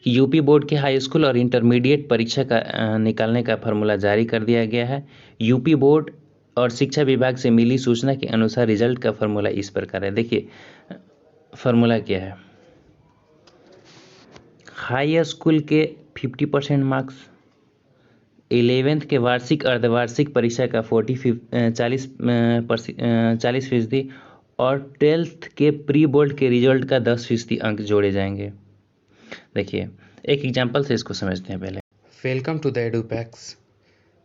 UP board के high school और intermediate परीक्षा का निकालने का फॉर्मूला जारी कर दिया गया है। यूपी बोर्ड और शिक्षा विभाग से मिली सूचना के अनुसार रिजल्ट का फॉर्मूला इस प्रकार है। देखिए फॉर्मूला क्या है। हाई स्कूल के 50% मार्क्स, 11th के वार्षिक अर्धवार्षिक परीक्षा का 40% और 12th के प्री बोर्ड के रिजल्ट का 10% अंक जोड़े जाएंगे। देखिए एक एग्जाम्पल से इसको समझते हैं पहले। Welcome to the EduPacks.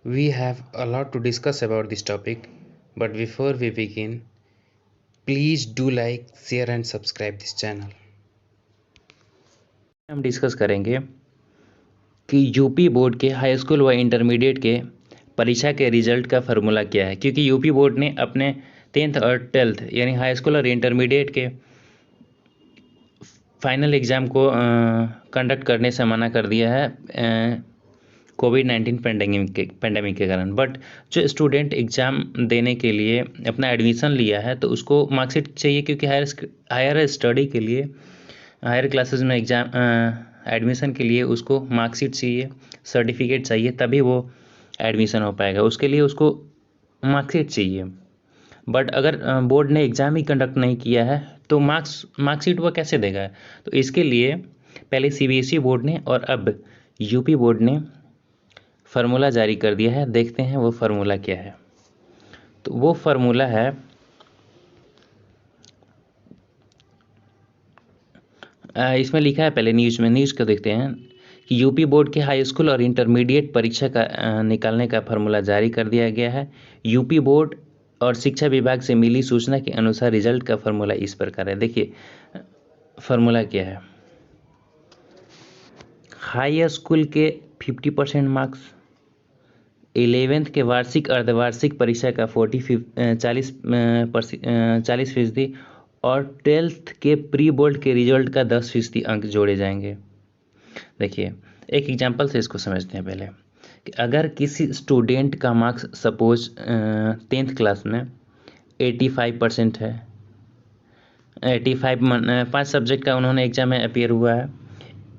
We have a lot to discuss about this topic, but before we begin, please do like, share and subscribe this channel. हम डिस्कस करेंगे कि यूपी बोर्ड के हाई स्कूल व इंटरमीडिएट के परीक्षा के result का formula क्या है, क्योंकि यूपी बोर्ड ने अपने 10th और 12th यानी हाई स्कूल और इंटरमीडिएट के फाइनल एग्ज़ाम को कंडक्ट करने से मना कर दिया है कोविड-19 पेंडेमिक के कारण। बट जो स्टूडेंट एग्ज़ाम देने के लिए अपना एडमिशन लिया है तो उसको मार्कशीट चाहिए, क्योंकि हायर स्टडी के लिए हायर क्लासेस में एग्ज़ाम एडमिशन के लिए उसको मार्कशीट चाहिए, सर्टिफिकेट चाहिए, तभी वो एडमिशन हो पाएगा। उसके लिए उसको मार्कशीट चाहिए। बट अगर बोर्ड ने एग्ज़ाम ही कंडक्ट नहीं किया है तो मार्कशीट वो कैसे देगा। तो इसके लिए पहले सीबीएसई बोर्ड ने और अब यूपी बोर्ड ने फार्मूला जारी कर दिया है। देखते हैं वो फार्मूला क्या है। तो वो फार्मूला है इसमें लिखा है, पहले न्यूज़ को देखते हैं कि यूपी बोर्ड के हाई स्कूल और इंटरमीडिएट परीक्षा का निकालने का फार्मूला जारी कर दिया गया है। यूपी बोर्ड और शिक्षा विभाग से मिली सूचना के अनुसार रिजल्ट का फार्मूला इस प्रकार है। देखिए फार्मूला क्या है। हाई स्कूल के 50% मार्क्स, 11th के वार्षिक अर्धवार्षिक परीक्षा का 40% और 12th के प्री बोर्ड के रिजल्ट का 10% अंक जोड़े जाएंगे। देखिए एक एग्जांपल से इसको समझते हैं पहले कि अगर किसी स्टूडेंट का मार्क्स सपोज 10th क्लास में 85% है, 5 सब्जेक्ट का उन्होंने एग्जाम में अपीयर हुआ है।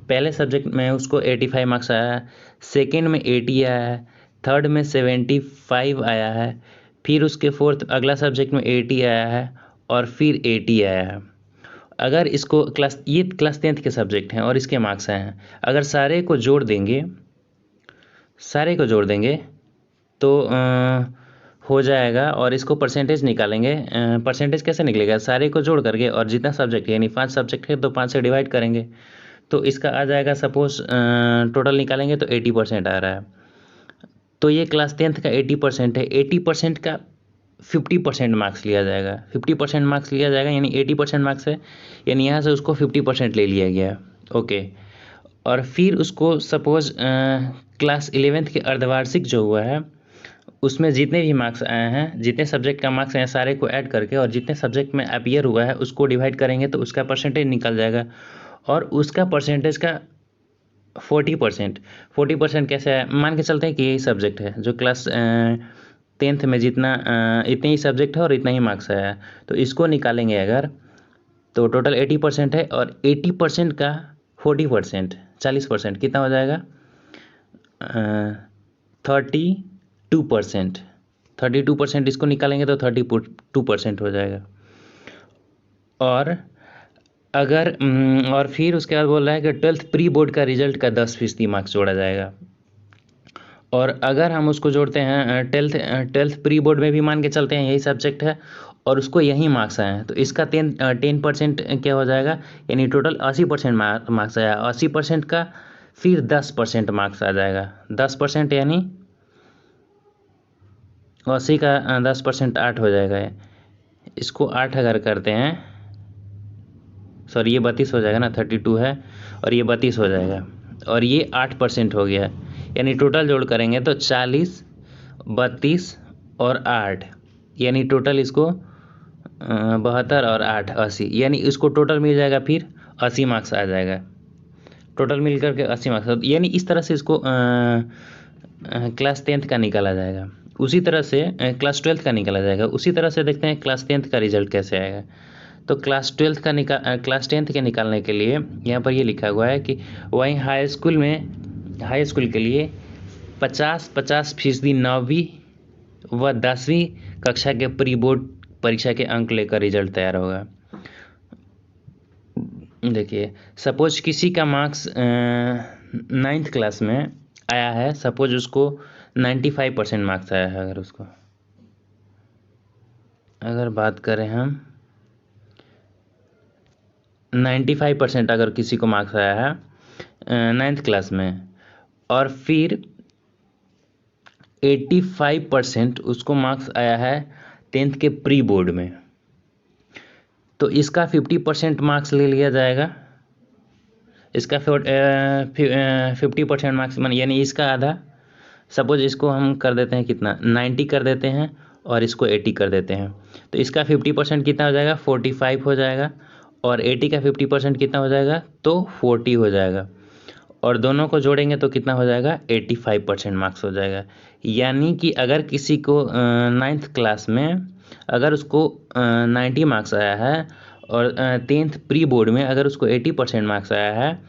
पहले सब्जेक्ट में उसको 85 मार्क्स आया है, सेकेंड में 80 आया है, थर्ड में 75 आया है, फिर उसके फोर्थ अगला सब्जेक्ट में 80 आया है और फिर 80 आया है। अगर इसको ये क्लास 10th के सब्जेक्ट हैं और इसके मार्क्स आए हैं, अगर सारे को जोड़ देंगे तो हो जाएगा। और इसको परसेंटेज निकालेंगे। परसेंटेज कैसे निकलेगा, सारे को जोड़ करके और जितना सब्जेक्ट है यानी 5 सब्जेक्ट है तो 5 से डिवाइड करेंगे तो इसका आ जाएगा। सपोज टोटल निकालेंगे तो 80% आ रहा है। तो ये क्लास 10th का 80% है, 80% का 50% मार्क्स लिया जाएगा। 50% मार्क्स लिया जाएगा यानी 80% मार्क्स है, यानी यहाँ से उसको 50% ले लिया गया। ओके, और फिर उसको सपोज क्लास 11th के अर्धवार्षिक जो हुआ है उसमें जितने भी मार्क्स आए हैं, जितने सब्जेक्ट का मार्क्स हैं सारे को ऐड करके और जितने सब्जेक्ट में अपीयर हुआ है उसको डिवाइड करेंगे तो उसका परसेंटेज निकल जाएगा। और उसका परसेंटेज का 40% कैसे है, मान के चलते हैं कि यही सब्जेक्ट है जो क्लास 10th में जितना इतने ही सब्जेक्ट है और इतना ही मार्क्स आया है, तो इसको निकालेंगे अगर तो टोटल 80% है और 80% का 40% कितना हो जाएगा 32%। इसको निकालेंगे तो 32% हो जाएगा। और अगर और फिर उसके बाद बोल रहा है कि 12th प्री बोर्ड का रिजल्ट का 10% मार्क्स जोड़ा जाएगा। और अगर हम उसको जोड़ते हैं 12th प्री बोर्ड में भी मान के चलते हैं यही सब्जेक्ट है और उसको यही मार्क्स आए हैं तो इसका 10% क्या हो जाएगा, यानी टोटल 80% मार्क्स आया। 80% का फिर 10% मार्क्स आ जाएगा। 10% यानी 80 का 10% 8 हो जाएगा। इसको 8 अगर करते हैं, सॉरी ये 32 हो जाएगा ना, 32 है और ये 32 हो जाएगा और ये 8% हो गया, यानी टोटल जोड़ करेंगे तो 40, 32 और 8 यानी टोटल इसको 72 और 8 80, यानी इसको टोटल मिल जाएगा फिर 80 मार्क्स आ जाएगा। टोटल मिल करके 80 मार्क्स, यानी इस तरह से इसको क्लास 10th का निकाला जाएगा। उसी तरह से क्लास 12th का निकाला जाएगा। उसी तरह से देखते हैं क्लास 10th का रिजल्ट कैसे आएगा। तो क्लास 10th के निकालने के लिए यहाँ पर ये लिखा हुआ है कि वहीं हाई स्कूल के लिए 50% 9वीं व 10वीं कक्षा के प्री बोर्ड परीक्षा के अंक लेकर रिजल्ट तैयार होगा। देखिए, सपोज किसी का मार्क्स 9th क्लास में आया है, सपोज उसको 95% मार्क्स आया है। अगर बात करें हम 95% अगर किसी को मार्क्स आया है 9th क्लास में, और फिर 85% उसको मार्क्स आया है 10th के प्री बोर्ड में, तो इसका 50% मार्क्स ले लिया जाएगा। इसका 50% मार्क्स यानी इसका आधा। सपोज इसको हम कर देते हैं कितना, 90 कर देते हैं और इसको 80 कर देते हैं, तो इसका 50% कितना हो जाएगा, 45 हो जाएगा, और 80 का 50% कितना हो जाएगा, तो 40 हो जाएगा, और दोनों को जोड़ेंगे तो कितना हो जाएगा, 85% मार्क्स हो जाएगा। यानी कि अगर किसी को 9th क्लास में अगर उसको 90 मार्क्स आया है और 10th प्री बोर्ड में अगर उसको 80% मार्क्स आया है,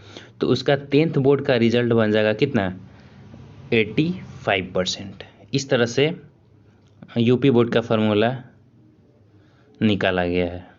तो उसका 10th बोर्ड का रिजल्ट बन जाएगा कितना, 85%। इस तरह से यूपी बोर्ड का फॉर्मूला निकाला गया है।